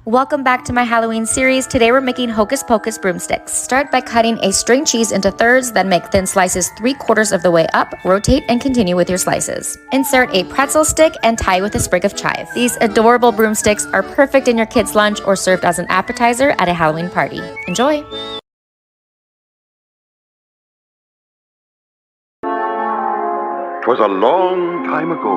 Welcome back to my Halloween series. Today we're making Hocus Pocus broomsticks. Start by cutting a string cheese into thirds, then make thin slices 3/4 of the way up, rotate and continue with your slices. Insert a pretzel stick and tie with a sprig of chive. These adorable broomsticks are perfect in your kids' lunch or served as an appetizer at a Halloween party. Enjoy! "'Twas a long time ago,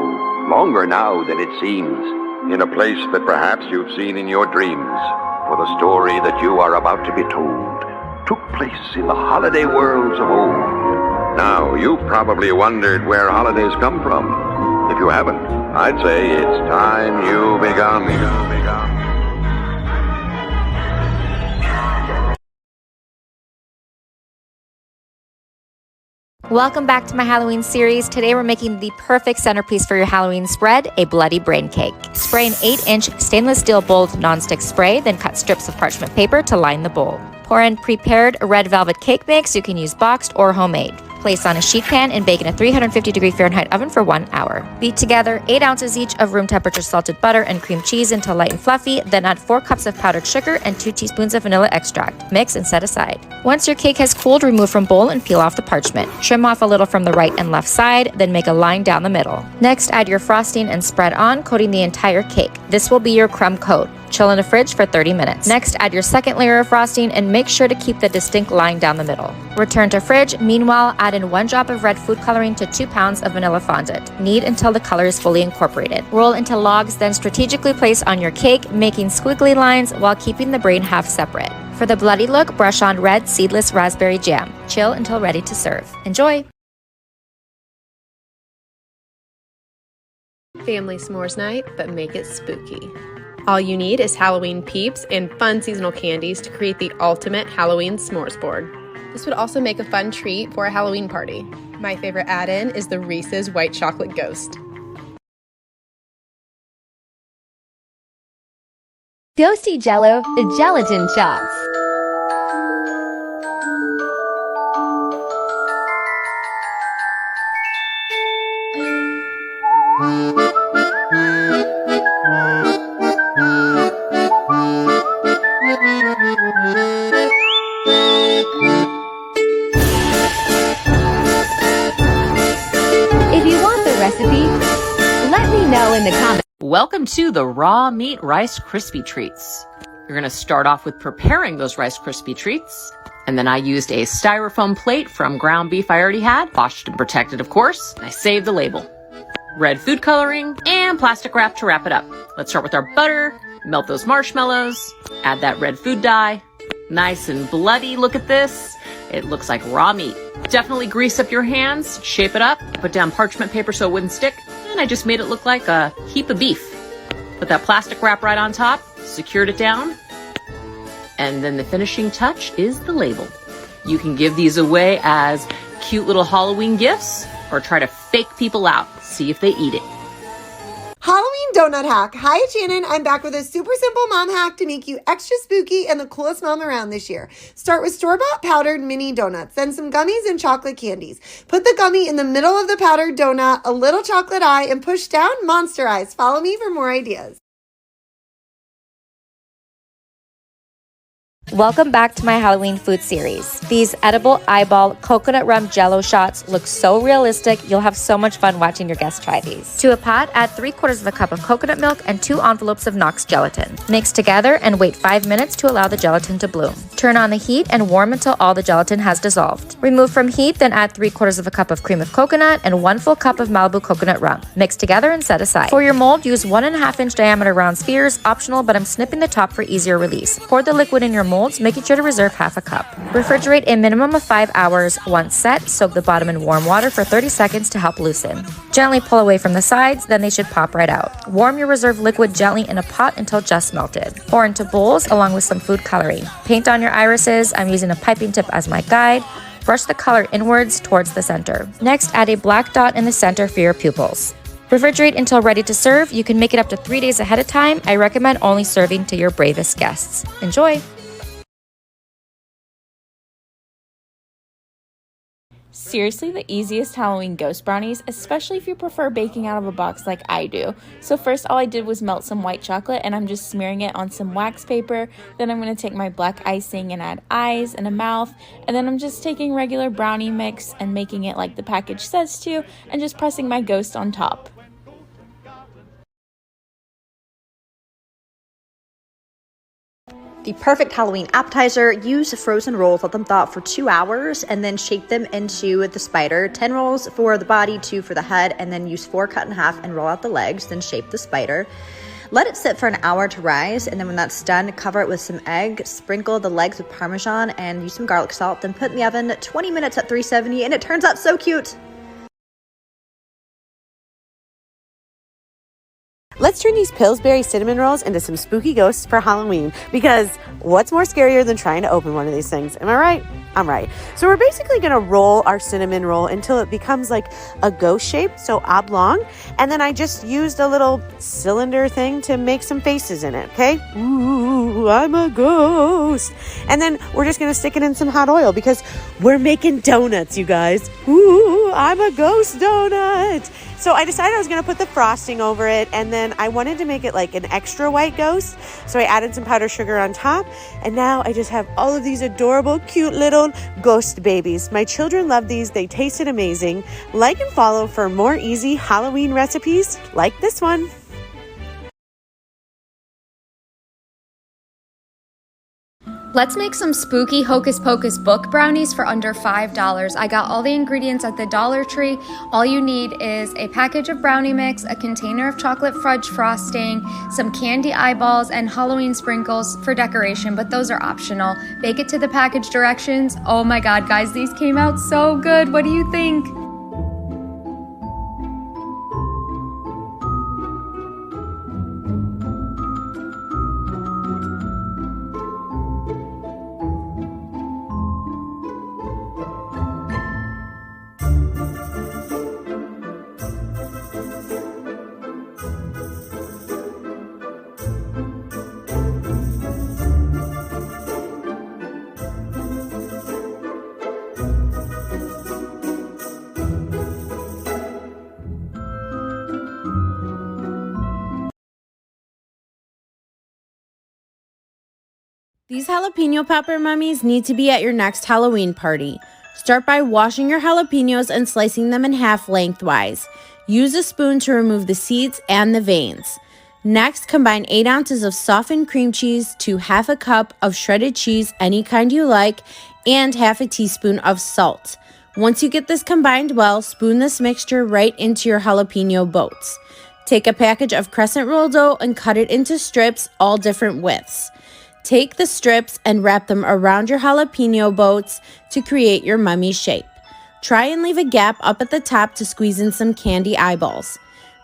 longer now than it seems, in a place that perhaps you've seen in your dreams, for the story that you are about to be told took place in the holiday worlds of old. Now, you've probably wondered where holidays come from. If you haven't, I'd say it's time you begun. Welcome back to my Halloween series. Today we're making the perfect centerpiece for your Halloween spread, a bloody brain cake. Spray an 8-inch stainless steel bowl with nonstick spray, then cut strips of parchment paper to line the bowl. Pour in prepared red velvet cake mix. You can use boxed or homemade. Place on a sheet pan and bake in a 350-degree Fahrenheit oven for 1 hour. Beat together 8 ounces each of room temperature salted butter and cream cheese until light and fluffy, then add 4 cups of powdered sugar and 2 teaspoons of vanilla extract. Mix and set aside. Once your cake has cooled, remove from bowl and peel off the parchment. Trim off a little from the right and left side, then make a line down the middle. Next, add your frosting and spread on, coating the entire cake. This will be your crumb coat. Chill in the fridge for 30 minutes. Next, add your second layer of frosting and make sure to keep the distinct line down the middle. Return to fridge. Meanwhile, add in 1 drop of red food coloring to 2 pounds of vanilla fondant. Knead until the color is fully incorporated. Roll into logs, then strategically place on your cake, making squiggly lines while keeping the brain half separate. For the bloody look, brush on red seedless raspberry jam. Chill until ready to serve. Enjoy! Family s'mores night, but make it spooky. All you need is Halloween peeps and fun seasonal candies to create the ultimate Halloween s'mores board. This would also make a fun treat for a Halloween party. My favorite add-in is the Reese's White Chocolate Ghost. Ghosty Jello, the gelatin shots. If you want the recipe, let me know in the comments. Welcome to the raw meat Rice Krispie treats. You're going to start off with preparing those Rice Krispie treats. And then I used a styrofoam plate from ground beef I already had, washed and protected, of course. And I saved the label. Red food coloring and plastic wrap to wrap it up. Let's start with our butter, melt those marshmallows, add that red food dye. Nice and bloody, look at this. It looks like raw meat. Definitely grease up your hands, shape it up, put down parchment paper so it wouldn't stick, and I just made it look like a heap of beef. Put that plastic wrap right on top, secured it down, and then the finishing touch is the label. You can give these away as cute little Halloween gifts or try to fake people out, see if they eat it. Halloween donut hack. Hi, it's Shannon. I'm back with a super simple mom hack to make you extra spooky and the coolest mom around this year. Start with store-bought powdered mini donuts, then some gummies and chocolate candies. Put the gummy in the middle of the powdered donut, a little chocolate eye, and push down monster eyes. Follow me for more ideas. Welcome back to my Halloween food series. These edible eyeball coconut rum jello shots look so realistic, you'll have so much fun watching your guests try these. To a pot, add 3/4 of a cup of coconut milk and 2 envelopes of Knox gelatin. Mix together and wait 5 minutes to allow the gelatin to bloom. Turn on the heat and warm until all the gelatin has dissolved. Remove from heat, then add 3/4 of a cup of cream of coconut and 1 full cup of Malibu coconut rum. Mix together and set aside. For your mold, use 1.5-inch diameter round spheres, optional, but I'm snipping the top for easier release. Pour the liquid in your molds, making sure to reserve half a cup. Refrigerate a minimum of 5 hours. Once set, soak the bottom in warm water for 30 seconds to help loosen. Gently pull away from the sides, then they should pop right out. Warm your reserved liquid gently in a pot until just melted. Pour into bowls along with some food coloring. Paint on your irises. I'm using a piping tip as my guide. Brush the color inwards towards the center. Next, add a black dot in the center for your pupils. Refrigerate until ready to serve. You can make it up to 3 days ahead of time. I recommend only serving to your bravest guests. Enjoy! Seriously, the easiest Halloween ghost brownies, especially if you prefer baking out of a box like I do. So first all I did was melt some white chocolate and I'm just smearing it on some wax paper. Then I'm going to take my black icing and add eyes and a mouth. And then I'm just taking regular brownie mix and making it like the package says to, and just pressing my ghost on top. The perfect Halloween appetizer, use frozen rolls, let them thaw for 2 hours, and then shape them into the spider. 10 rolls for the body, 2 for the head, and then use 4 cut in half and roll out the legs, then shape the spider. Let it sit for an hour to rise, and then when that's done, cover it with some egg, sprinkle the legs with Parmesan, and use some garlic salt, then put in the oven 20 minutes at 370, and it turns out so cute! Let's turn these Pillsbury cinnamon rolls into some spooky ghosts for Halloween, because what's more scarier than trying to open one of these things? Am I right? I'm right. So we're basically going to roll our cinnamon roll until it becomes like a ghost shape, so oblong. And then I just used a little cylinder thing to make some faces in it, okay? Ooh, I'm a ghost. And then we're just going to stick it in some hot oil because we're making donuts, you guys. Ooh, I'm a ghost donut. So I decided I was going to put the frosting over it, and then I wanted to make it like an extra white ghost. So I added some powdered sugar on top, and now I just have all of these adorable, cute little ghost babies. My children love these. They tasted amazing. Like and follow for more easy Halloween recipes like this one. Let's make some spooky Hocus Pocus book brownies for under $5. I got all the ingredients at the Dollar Tree. All you need is a package of brownie mix, a container of chocolate fudge frosting, some candy eyeballs, and Halloween sprinkles for decoration, but those are optional. Bake it to the package directions. Oh my god, guys, these came out so good. What do you think? These jalapeno pepper mummies need to be at your next Halloween party. Start by washing your jalapenos and slicing them in half lengthwise. Use a spoon to remove the seeds and the veins. Next, combine 8 ounces of softened cream cheese to half a cup of shredded cheese, any kind you like, and half a teaspoon of salt. Once you get this combined well, spoon this mixture right into your jalapeno boats. Take a package of crescent roll dough and cut it into strips, all different widths. Take the strips and wrap them around your jalapeno boats to create your mummy shape. Try and leave a gap up at the top to squeeze in some candy eyeballs.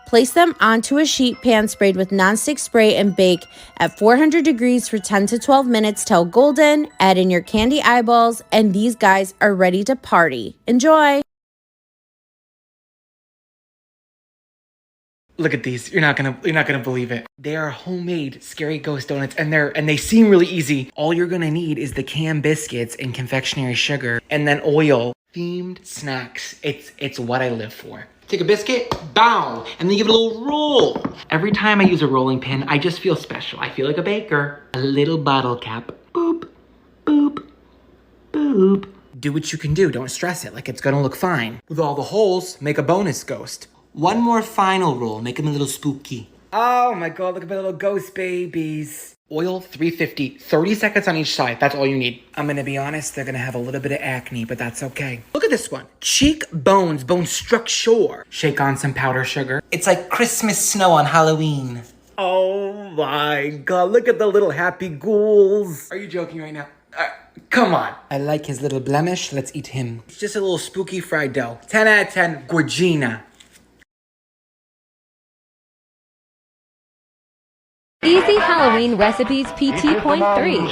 Place them onto a sheet pan sprayed with nonstick spray and bake at 400 degrees for 10 to 12 minutes till golden. Add in your candy eyeballs, and these guys are ready to party. Enjoy! Look at these. You're not gonna believe it. They are homemade scary ghost donuts, and they seem really easy. All you're gonna need is the canned biscuits and confectionery sugar, and then oil. Themed snacks. It's what I live for. Take a biscuit, bow, and then give it a little roll. Every time I use a rolling pin, I just feel special. I feel like a baker. A little bottle cap. Boop, boop, boop. Do what you can do. Don't stress it. Like it's gonna look fine. With all the holes, make a bonus ghost. One more final roll, make them a little spooky. Oh my god, look at my little ghost babies. Oil 350, 30 seconds on each side. That's all you need. I'm gonna be honest, they're gonna have a little bit of acne, but that's okay. Look at this one. Cheek bones, bone structure. Shake on some powder sugar. It's like Christmas snow on Halloween. Oh my god, look at the little happy ghouls. Are you joking right now? Come on. I like his little blemish. Let's eat him. It's just a little spooky fried dough. 10 out of 10, Gorgina. Easy Halloween Recipes PT.3.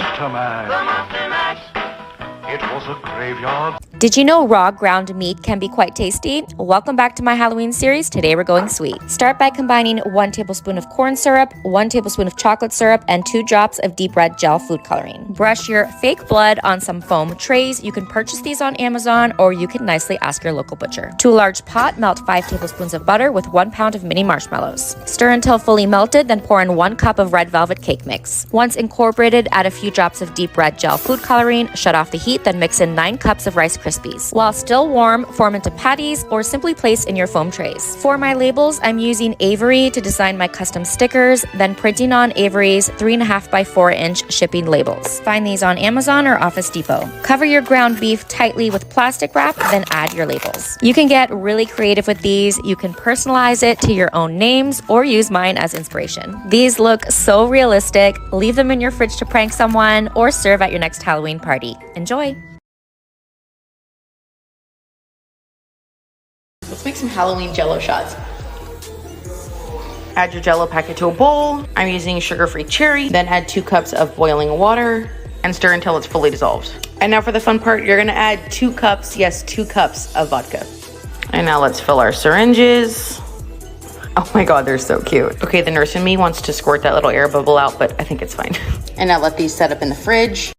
It was a graveyard. Did you know raw ground meat can be quite tasty? Welcome back to my Halloween series. Today we're going sweet. Start by combining 1 tablespoon of corn syrup, 1 tablespoon of chocolate syrup, and 2 drops of deep red gel food coloring. Brush your fake blood on some foam trays. You can purchase these on Amazon, or you can nicely ask your local butcher. To a large pot, melt 5 tablespoons of butter with 1 pound of mini marshmallows. Stir until fully melted, then pour in 1 cup of red velvet cake mix. Once incorporated, add a few drops of deep red gel food coloring, shut off the heat, then mix in 9 cups of Rice Krispies. While still warm, form into patties or simply place in your foam trays. For my labels, I'm using Avery to design my custom stickers, then printing on Avery's 3.5 by 4 inch shipping labels. Find these on Amazon or Office Depot. Cover your ground beef tightly with plastic wrap, then add your labels. You can get really creative with these. You can personalize it to your own names or use mine as inspiration. These look so realistic. Leave them in your fridge to prank someone or serve at your next Halloween party. Enjoy! Let's make some Halloween jello shots. Add your jello packet to a bowl. I'm using sugar-free cherry. Then add 2 cups of boiling water and stir until it's fully dissolved. And now for the fun part, you're gonna add 2 cups, yes, 2 cups of vodka. And now let's fill our syringes. Oh my God, they're so cute. Okay, the nurse in me wants to squirt that little air bubble out, but I think it's fine. And now let these set up in the fridge.